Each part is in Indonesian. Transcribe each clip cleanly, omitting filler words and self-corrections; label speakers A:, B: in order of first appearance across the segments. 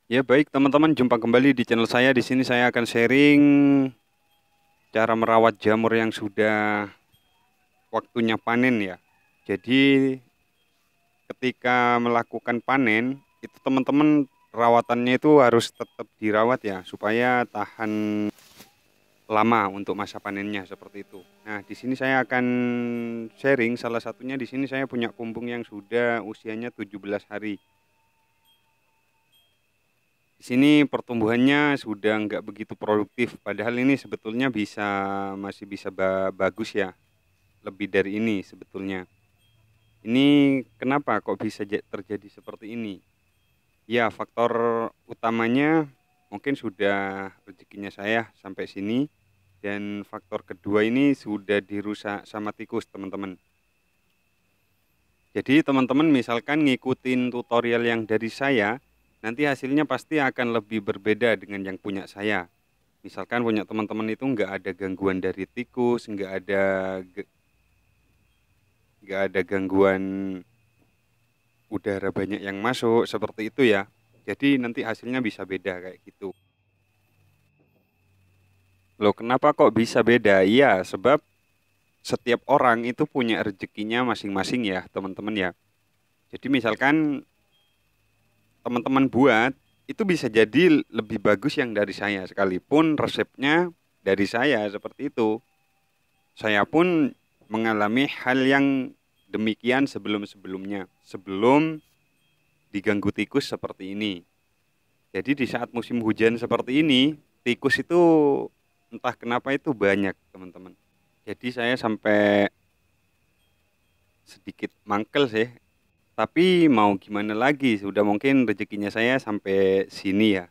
A: Ya baik teman-teman, jumpa kembali di channel saya. Di sini saya akan sharing cara merawat jamur yang sudah waktunya panen ya. Jadi ketika melakukan panen, itu teman-teman perawatannya itu harus tetap dirawat ya, supaya tahan lama untuk masa panennya seperti itu. Nah, di sini saya akan sharing salah satunya. Di sini saya punya kumbung yang sudah usianya 17 hari. Di sini pertumbuhannya sudah nggak begitu produktif, padahal ini sebetulnya masih bisa bagus ya, lebih dari ini sebetulnya. Ini kenapa kok bisa terjadi seperti ini? Ya, faktor utamanya mungkin sudah rezekinya saya sampai sini, dan faktor kedua ini sudah dirusak sama tikus, teman-teman. Jadi teman-teman misalkan ngikutin tutorial yang dari saya, nanti hasilnya pasti akan lebih berbeda dengan yang punya saya. Misalkan punya teman-teman itu nggak ada gangguan dari tikus, nggak ada gangguan udara banyak yang masuk seperti itu ya. Jadi nanti hasilnya bisa beda kayak gitu. Loh, kenapa kok bisa beda? Iya, sebab setiap orang itu punya rezekinya masing-masing ya, teman-teman ya. Jadi misalkan teman-teman buat, itu bisa jadi lebih bagus yang dari saya, sekalipun resepnya dari saya seperti itu. Saya pun mengalami hal yang demikian sebelum-sebelumnya, sebelum diganggu tikus seperti ini. Jadi di saat musim hujan seperti ini, tikus itu entah kenapa itu banyak, teman-teman. Jadi saya sampai sedikit mangkel sih, tapi mau gimana lagi, sudah mungkin rezekinya saya sampai sini ya.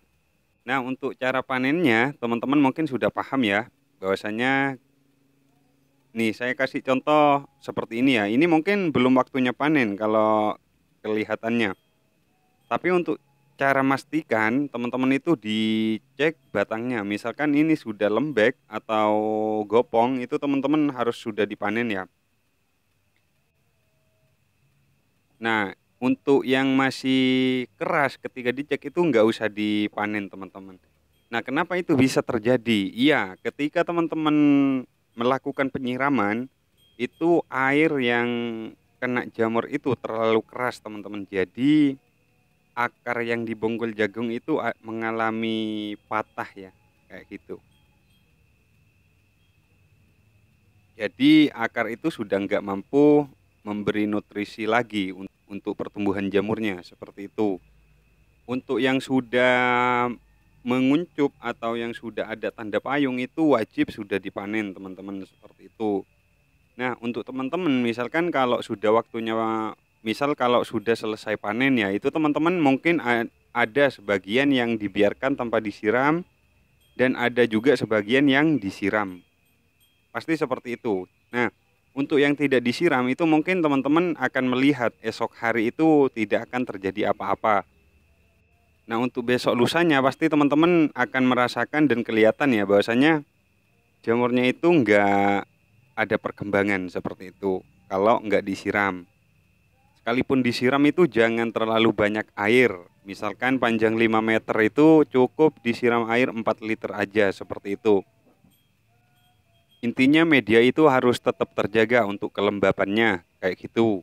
A: Nah, untuk cara panennya, teman-teman mungkin sudah paham ya, bahwasanya nih saya kasih contoh seperti ini ya. Ini mungkin belum waktunya panen kalau kelihatannya. Tapi untuk cara memastikan teman-teman itu dicek batangnya. Misalkan ini sudah lembek atau gopong, itu teman-teman harus sudah dipanen ya. Nah, untuk yang masih keras ketika dicek itu nggak usah dipanen, teman-teman. Nah, kenapa itu bisa terjadi? Iya, ketika teman-teman melakukan penyiraman, itu air yang kena jamur itu terlalu keras, teman-teman. Jadi, akar yang di bonggol jagung itu mengalami patah ya, kayak gitu. Jadi, akar itu sudah nggak mampu memberi nutrisi lagi untuk pertumbuhan jamurnya, seperti itu. Untuk yang sudah menguncup atau yang sudah ada tanda payung itu wajib sudah dipanen, teman-teman, seperti itu. Nah, untuk teman-teman misalkan kalau sudah waktunya, misal kalau sudah selesai panen ya, itu teman-teman mungkin ada sebagian yang dibiarkan tanpa disiram dan ada juga sebagian yang disiram. Pasti seperti itu. Nah, untuk yang tidak disiram itu mungkin teman-teman akan melihat esok hari itu tidak akan terjadi apa-apa. Nah, untuk besok lusanya pasti teman-teman akan merasakan dan kelihatan ya bahwasanya jamurnya itu nggak ada perkembangan seperti itu kalau nggak disiram. Sekalipun disiram itu jangan terlalu banyak air. Misalkan panjang 5 meter itu cukup disiram air 4 liter aja seperti itu. Intinya media itu harus tetap terjaga untuk kelembapannya kayak gitu.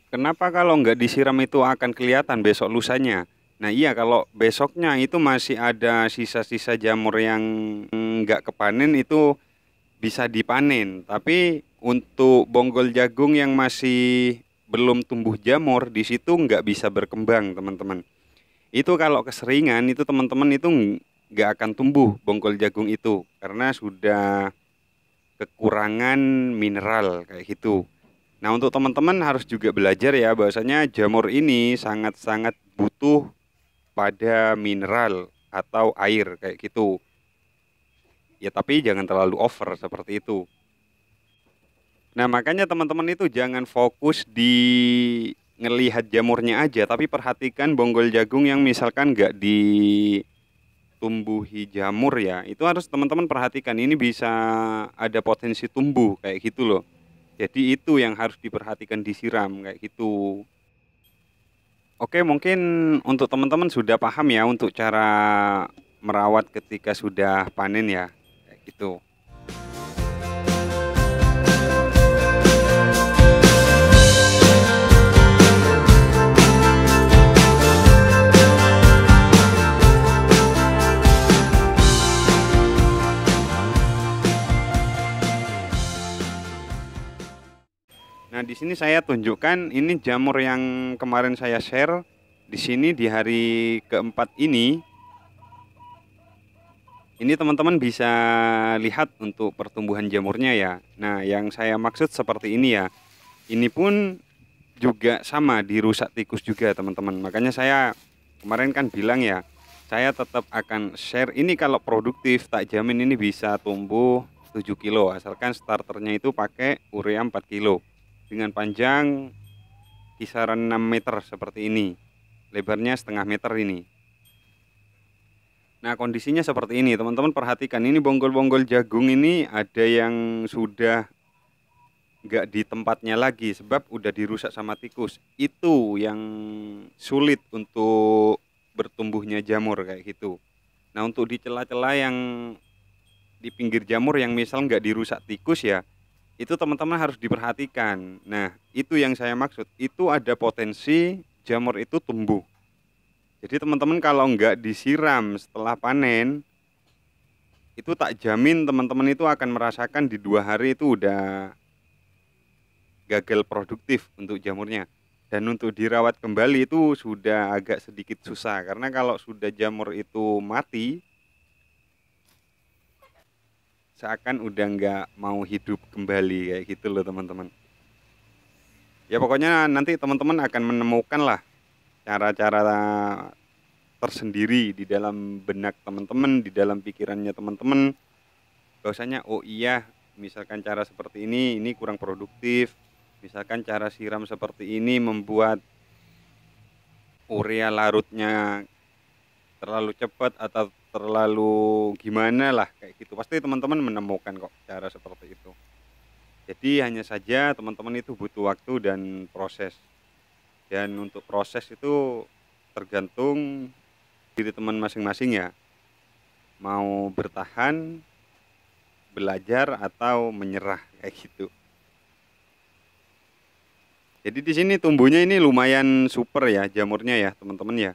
A: Kenapa kalau nggak disiram itu akan kelihatan besok lusanya? Nah iya, kalau besoknya itu masih ada sisa-sisa jamur yang nggak kepanen itu bisa dipanen. Tapi untuk bonggol jagung yang masih belum tumbuh jamur, di situ nggak bisa berkembang, teman-teman. Itu kalau keseringan itu teman-teman itu nggak akan tumbuh bonggol jagung itu karena sudah kekurangan mineral kayak gitu. Nah, untuk teman-teman harus juga belajar ya bahwasanya jamur ini sangat-sangat butuh pada mineral atau air kayak gitu. Ya, tapi jangan terlalu over seperti itu. Nah, makanya teman-teman itu jangan fokus di ngelihat jamurnya aja, tapi perhatikan bonggol jagung yang misalkan nggak ditumbuhi jamur ya. Itu harus teman-teman perhatikan. Ini bisa ada potensi tumbuh kayak gitu loh. Jadi itu yang harus diperhatikan, disiram kayak gitu. Oke, mungkin untuk teman-teman sudah paham ya untuk cara merawat ketika sudah panen ya, kayak gitu. Nah, di sini saya tunjukkan ini jamur yang kemarin saya share. Di sini di hari keempat ini teman-teman bisa lihat untuk pertumbuhan jamurnya ya. Nah, yang saya maksud seperti ini ya. Ini pun juga sama dirusak tikus juga teman-teman. Makanya saya kemarin kan bilang ya, saya tetap akan share ini kalau produktif tak jamin ini bisa tumbuh 7 kilo asalkan starternya itu pakai urea 4 kilo dengan panjang kisaran 6 meter seperti ini, lebarnya setengah meter ini. Nah, kondisinya seperti ini teman-teman, perhatikan ini bonggol-bonggol jagung ini ada yang sudah nggak di tempatnya lagi sebab udah dirusak sama tikus. Itu yang sulit untuk bertumbuhnya jamur kayak gitu. Nah, untuk di celah-celah yang di pinggir jamur yang misal nggak dirusak tikus ya, itu teman-teman harus diperhatikan. Nah, itu yang saya maksud, itu ada potensi jamur itu tumbuh. Jadi teman-teman kalau nggak disiram setelah panen, itu tak jamin teman-teman itu akan merasakan di 2 hari itu udah gagal produktif untuk jamurnya. Dan untuk dirawat kembali itu sudah agak sedikit susah karena kalau sudah jamur itu mati, seakan udah nggak mau hidup kembali kayak gitu loh teman-teman. Ya pokoknya nanti teman-teman akan menemukan lah cara-cara tersendiri di dalam benak teman-teman, di dalam pikirannya teman-teman. Bahwasanya oh iya, misalkan cara seperti ini kurang produktif. Misalkan cara siram seperti ini membuat urea larutnya terlalu cepat atau terlalu gimana lah kayak gitu. Pasti teman-teman menemukan kok cara seperti itu. Jadi hanya saja teman-teman itu butuh waktu dan proses. Dan untuk proses itu tergantung diri teman masing-masing ya. Mau bertahan, belajar atau menyerah kayak gitu. Jadi di sini tumbuhnya ini lumayan super ya jamurnya ya teman-teman ya.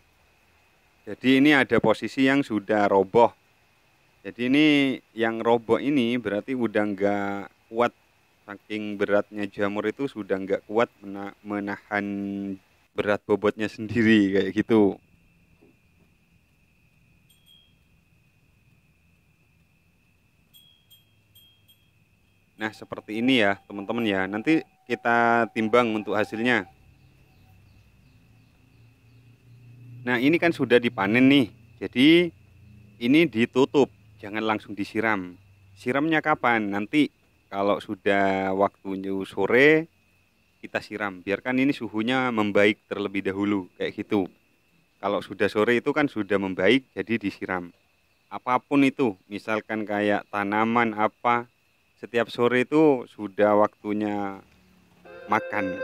A: Jadi ini ada posisi yang sudah roboh. Jadi ini yang roboh ini berarti udah nggak kuat, saking beratnya jamur itu sudah nggak kuat menahan berat bobotnya sendiri kayak gitu. Nah seperti ini ya teman-teman ya. Nanti kita timbang untuk hasilnya. Nah ini kan sudah dipanen nih. Jadi ini ditutup, jangan langsung disiram. Siramnya kapan? Nanti kalau sudah waktunya sore kita siram. Biarkan ini suhunya membaik terlebih dahulu kayak gitu. Kalau sudah sore itu kan sudah membaik jadi disiram. Apapun itu, misalkan kayak tanaman apa, setiap sore itu sudah waktunya makan.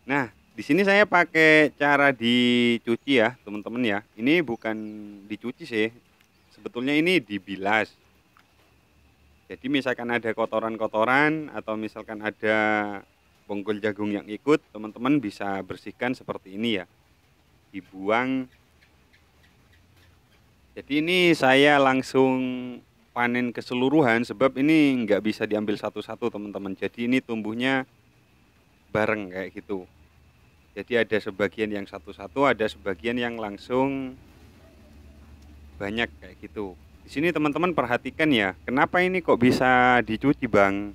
A: Nah, di sini saya pakai cara dicuci ya, teman-teman ya. Ini bukan dicuci sih. Sebetulnya ini dibilas. Jadi misalkan ada kotoran-kotoran atau misalkan ada bonggol jagung yang ikut, teman-teman bisa bersihkan seperti ini ya. Dibuang. Jadi ini saya langsung panen keseluruhan sebab ini nggak bisa diambil satu-satu teman-teman. Jadi ini tumbuhnya bareng kayak gitu. Jadi ada sebagian yang satu-satu, ada sebagian yang langsung banyak kayak gitu. Di sini teman-teman perhatikan ya, kenapa ini kok bisa dicuci Bang?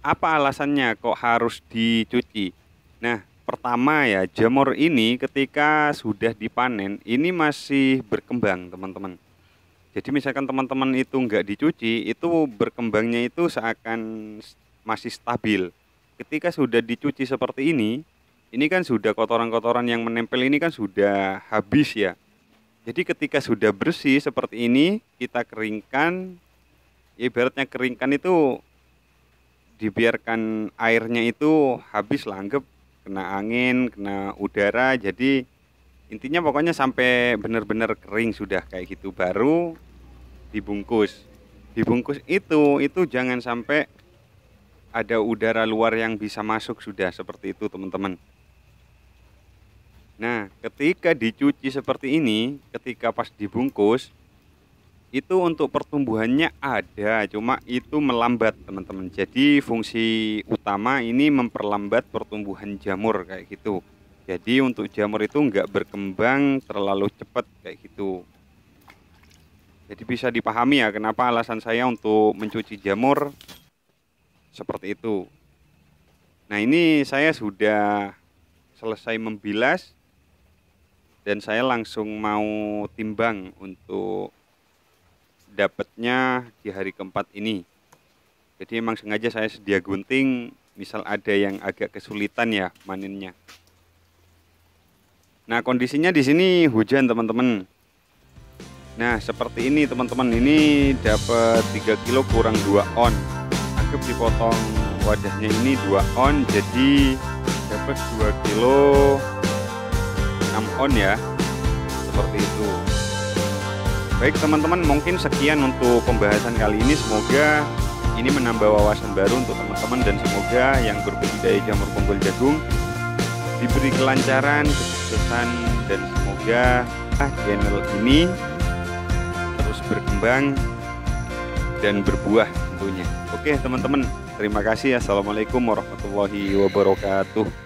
A: Apa alasannya kok harus dicuci? Nah, pertama ya, jamur ini ketika sudah dipanen, ini masih berkembang teman-teman. Jadi misalkan teman-teman itu nggak dicuci, itu berkembangnya itu seakan masih stabil. Ketika sudah dicuci seperti ini, ini kan sudah kotoran-kotoran yang menempel ini kan sudah habis ya. Jadi ketika sudah bersih seperti ini, kita keringkan, ya ibaratnya keringkan itu dibiarkan airnya itu habis langgep, kena angin, kena udara, jadi intinya pokoknya sampai benar-benar kering sudah kayak gitu baru dibungkus. Dibungkus itu jangan sampai ada udara luar yang bisa masuk sudah seperti itu teman-teman. Nah, ketika dicuci seperti ini, ketika pas dibungkus, itu untuk pertumbuhannya ada, cuma itu melambat teman-teman. Jadi fungsi utama ini memperlambat pertumbuhan jamur kayak gitu. Jadi untuk jamur itu nggak berkembang terlalu cepat kayak gitu. Jadi bisa dipahami ya kenapa alasan saya untuk mencuci jamur seperti itu. Nah ini saya sudah selesai membilas dan saya langsung mau timbang untuk dapatnya di hari keempat ini. Jadi emang sengaja saya sedia gunting, misal ada yang agak kesulitan ya manennya. Nah kondisinya di sini hujan teman-teman. Nah seperti ini teman-teman, ini dapat 3 kilo kurang 2 on. Anggap dipotong wadahnya ini 2 on, jadi dapat 2 kilo 6 on ya, seperti itu. Baik teman-teman, mungkin sekian untuk pembahasan kali ini. Semoga ini menambah wawasan baru untuk teman-teman dan semoga yang berbudidaya jamur bonggol jagung diberi kelancaran, kesuksesan, dan semoga channel ini terus berkembang dan berbuah tentunya. Oke teman-teman, terima kasih. Assalamualaikum warahmatullahi wabarakatuh.